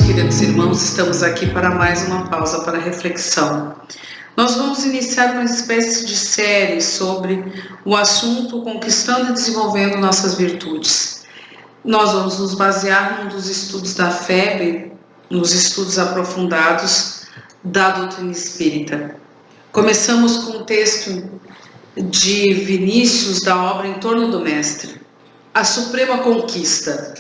noite, queridos irmãos. Estamos aqui para mais uma pausa para reflexão. Nós vamos iniciar uma espécie de série sobre o assunto conquistando e desenvolvendo nossas virtudes. Nós vamos nos basear num dos estudos da FEB, nos estudos aprofundados da doutrina espírita. Começamos com o texto de Vinícius da obra Em Torno do Mestre. A Suprema Conquista.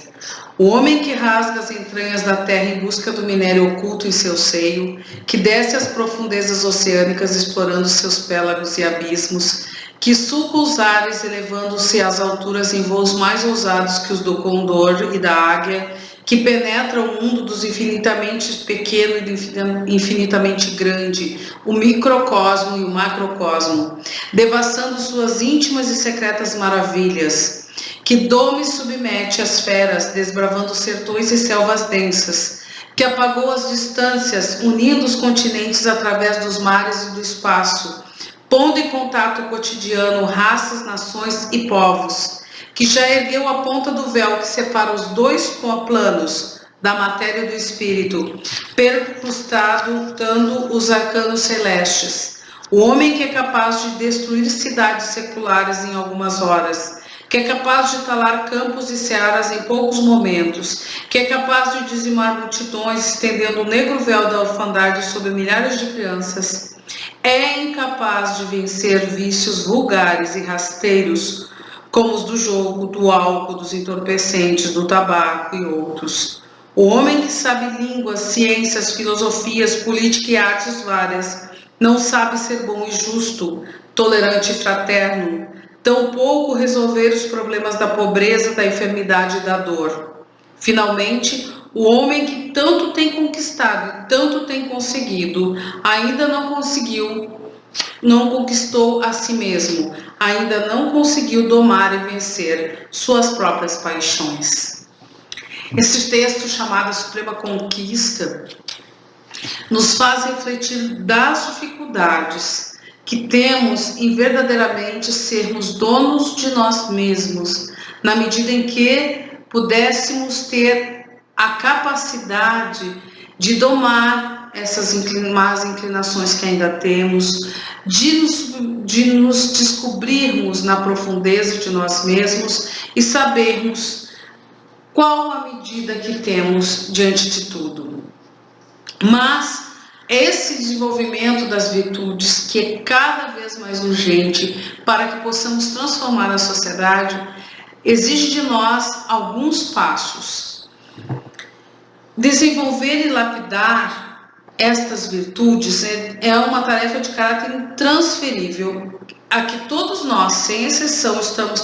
O homem que rasga as entranhas da terra em busca do minério oculto em seu seio, que desce às profundezas oceânicas explorando seus pélagos e abismos, que suca os ares elevando-se às alturas em voos mais ousados que os do condor e da águia, que penetra o mundo dos infinitamente pequeno e do infinitamente grande, o microcosmo e o macrocosmo, devassando suas íntimas e secretas maravilhas, que doma e submete as feras, desbravando sertões e selvas densas, que apagou as distâncias, unindo os continentes através dos mares e do espaço, pondo em contato cotidiano raças, nações e povos, que já ergueu a ponta do véu que separa os dois planos da matéria e do espírito, percrustando os arcanos celestes. O homem que é capaz de destruir cidades seculares em algumas horas, que é capaz de talar campos e searas em poucos momentos, que é capaz de dizimar multidões, estendendo o negro véu da orfandade sobre milhares de crianças, é incapaz de vencer vícios vulgares e rasteiros, como os do jogo, do álcool, dos entorpecentes, do tabaco e outros. O homem que sabe línguas, ciências, filosofias, política e artes várias, não sabe ser bom e justo, tolerante e fraterno, tampouco resolver os problemas da pobreza, da enfermidade e da dor. Finalmente, o homem que tanto tem conquistado e tanto tem conseguido, ainda não conquistou a si mesmo, ainda não conseguiu domar e vencer suas próprias paixões. Esse texto, chamado Suprema Conquista, nos faz refletir das dificuldades que temos em verdadeiramente sermos donos de nós mesmos, na medida em que pudéssemos ter a capacidade de domar essas más inclinações que ainda temos, de nos descobrirmos na profundeza de nós mesmos e sabermos qual a medida que temos diante de tudo. Mas esse desenvolvimento das virtudes, que é cada vez mais urgente para que possamos transformar a sociedade, exige de nós alguns passos. Desenvolver e lapidar estas virtudes é uma tarefa de caráter intransferível, a que todos nós, sem exceção, estamos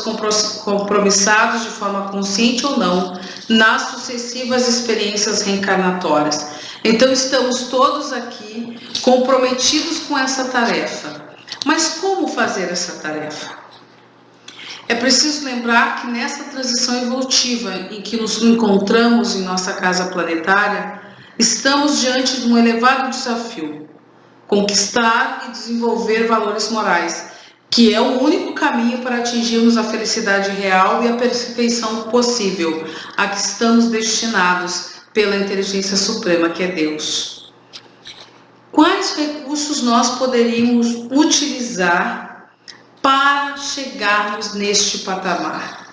compromissados de forma consciente ou não nas sucessivas experiências reencarnatórias. Então estamos todos aqui comprometidos com essa tarefa. Mas como fazer essa tarefa? É preciso lembrar que nessa transição evolutiva em que nos encontramos em nossa casa planetária, estamos diante de um elevado desafio: conquistar e desenvolver valores morais, que é o único caminho para atingirmos a felicidade real e a perfeição possível, a que estamos destinados pela inteligência suprema, que é Deus. Quais recursos nós poderíamos utilizar para chegarmos neste patamar?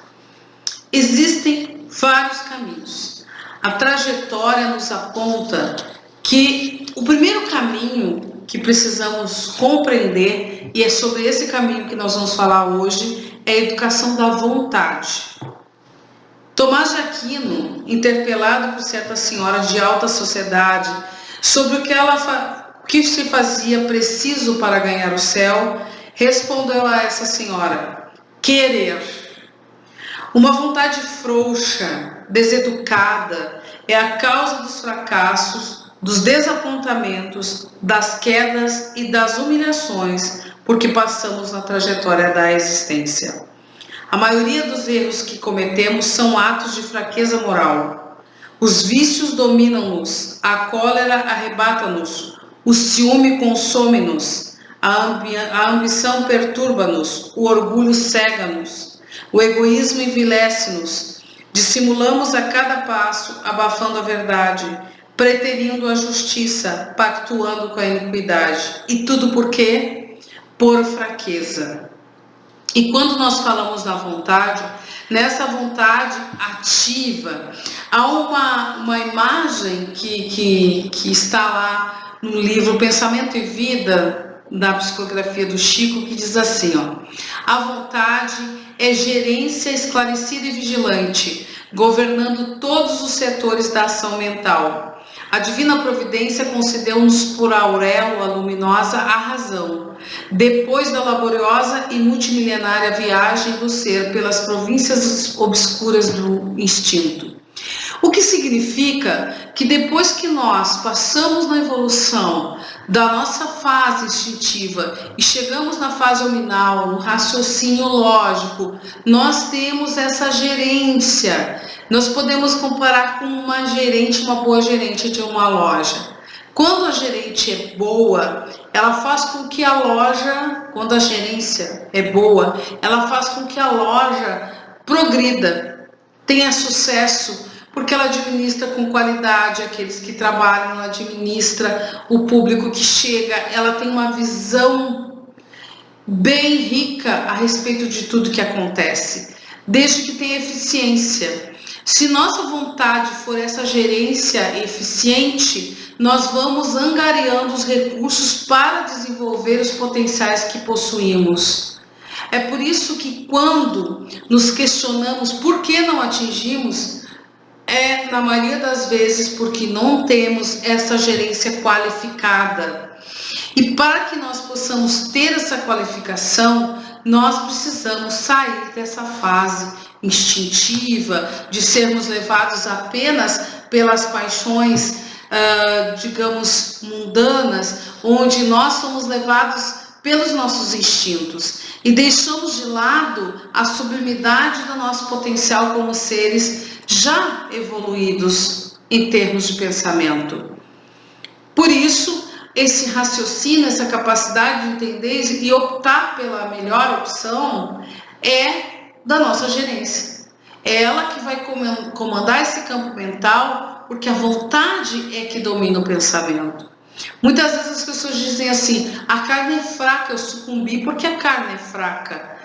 Existem vários caminhos. A trajetória nos aponta que o primeiro caminho que precisamos compreender, e é sobre esse caminho que nós vamos falar hoje, é a educação da vontade. Tomás de Aquino, interpelado por certa senhora de alta sociedade sobre o que se fazia preciso para ganhar o céu, respondeu a essa senhora: querer. Uma vontade frouxa, deseducada, é a causa dos fracassos, dos desapontamentos, das quedas e das humilhações por que passamos na trajetória da existência. A maioria dos erros que cometemos são atos de fraqueza moral. Os vícios dominam-nos, a cólera arrebata-nos, o ciúme consome-nos, a ambição perturba-nos, o orgulho cega-nos, o egoísmo envilece-nos, dissimulamos a cada passo, abafando a verdade, preterindo a justiça, pactuando com a iniquidade. E tudo por quê? Por fraqueza. E quando nós falamos na vontade, nessa vontade ativa, há uma imagem que está lá no livro Pensamento e Vida, da psicografia do Chico, que diz assim, ó: a vontade é gerência esclarecida e vigilante, governando todos os setores da ação mental. A divina providência concedeu-nos por auréola luminosa a razão, depois da laboriosa e multimilenária viagem do ser pelas províncias obscuras do instinto. O que significa que depois que nós passamos na evolução da nossa fase instintiva e chegamos na fase hominal, no raciocínio lógico, nós temos essa gerência. Nós podemos comparar com uma gerente, uma boa gerente de uma loja. Quando a gerente é boa, ela faz com que a loja, quando a gerência é boa, ela faz com que a loja progrida, tenha sucesso, porque ela administra com qualidade aqueles que trabalham, ela administra o público que chega, ela tem uma visão bem rica a respeito de tudo que acontece, desde que tenha eficiência. Se nossa vontade for essa gerência eficiente, nós vamos angariando os recursos para desenvolver os potenciais que possuímos. É por isso que quando nos questionamos por que não atingimos, na maioria das vezes, porque não temos essa gerência qualificada. E para que nós possamos ter essa qualificação, nós precisamos sair dessa fase instintiva, de sermos levados apenas pelas paixões, digamos, mundanas, onde nós somos levados pelos nossos instintos e deixamos de lado a sublimidade do nosso potencial como seres já evoluídos em termos de pensamento. Por isso, esse raciocínio, essa capacidade de entender e optar pela melhor opção é da nossa gerência. É ela que vai comandar esse campo mental, porque a vontade é que domina o pensamento. Muitas vezes as pessoas dizem assim: a carne é fraca, eu sucumbi porque a carne é fraca.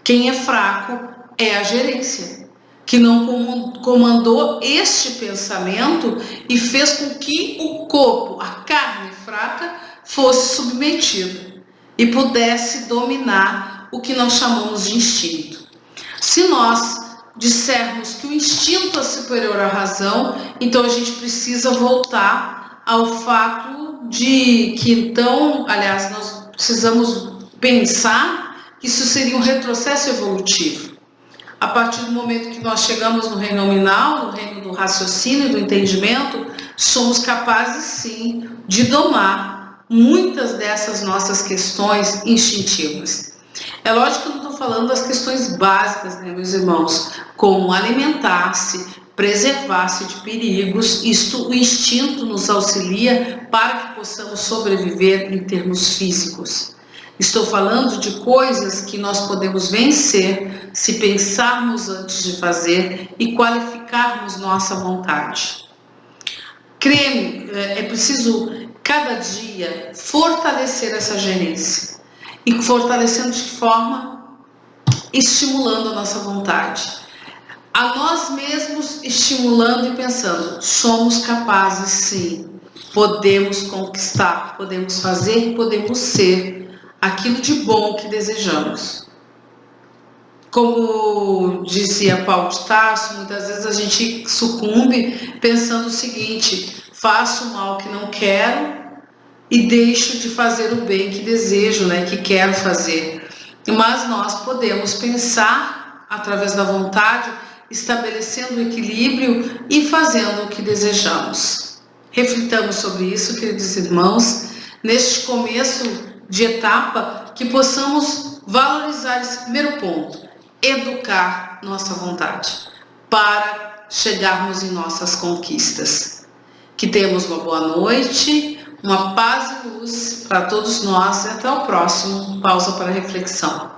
Quem é fraco é a gerência, que não comandou este pensamento e fez com que o corpo, a carne fraca, fosse submetido e pudesse dominar o que nós chamamos de instinto. Se nós dissermos que o instinto é superior à razão, então a gente precisa voltar ao fato de que, então, aliás, nós precisamos pensar que isso seria um retrocesso evolutivo. A partir do momento que nós chegamos no reino nominal, no reino do raciocínio e do entendimento, somos capazes, sim, de domar muitas dessas nossas questões instintivas. É lógico que eu não estou falando das questões básicas, né, meus irmãos, como alimentar-se, preservar-se de perigos. Isto, o instinto nos auxilia para que possamos sobreviver em termos físicos. Estou falando de coisas que nós podemos vencer se pensarmos antes de fazer e qualificarmos nossa vontade. Crê-me, é preciso cada dia fortalecer essa gerência. E fortalecendo de que forma? Estimulando a nossa vontade. A nós mesmos estimulando e pensando, somos capazes sim, podemos conquistar, podemos fazer, podemos ser aquilo de bom que desejamos. Como dizia Paulo de Tarso, muitas vezes a gente sucumbe pensando o seguinte: faço o mal que não quero e deixo de fazer o bem que desejo, né, que quero fazer. Mas nós podemos pensar através da vontade, estabelecendo o equilíbrio e fazendo o que desejamos. Reflitamos sobre isso, queridos irmãos, neste começo de etapa, que possamos valorizar esse primeiro ponto, educar nossa vontade, para chegarmos em nossas conquistas. Que tenhamos uma boa noite, uma paz e luz para todos nós e até o próximo Pausa para Reflexão.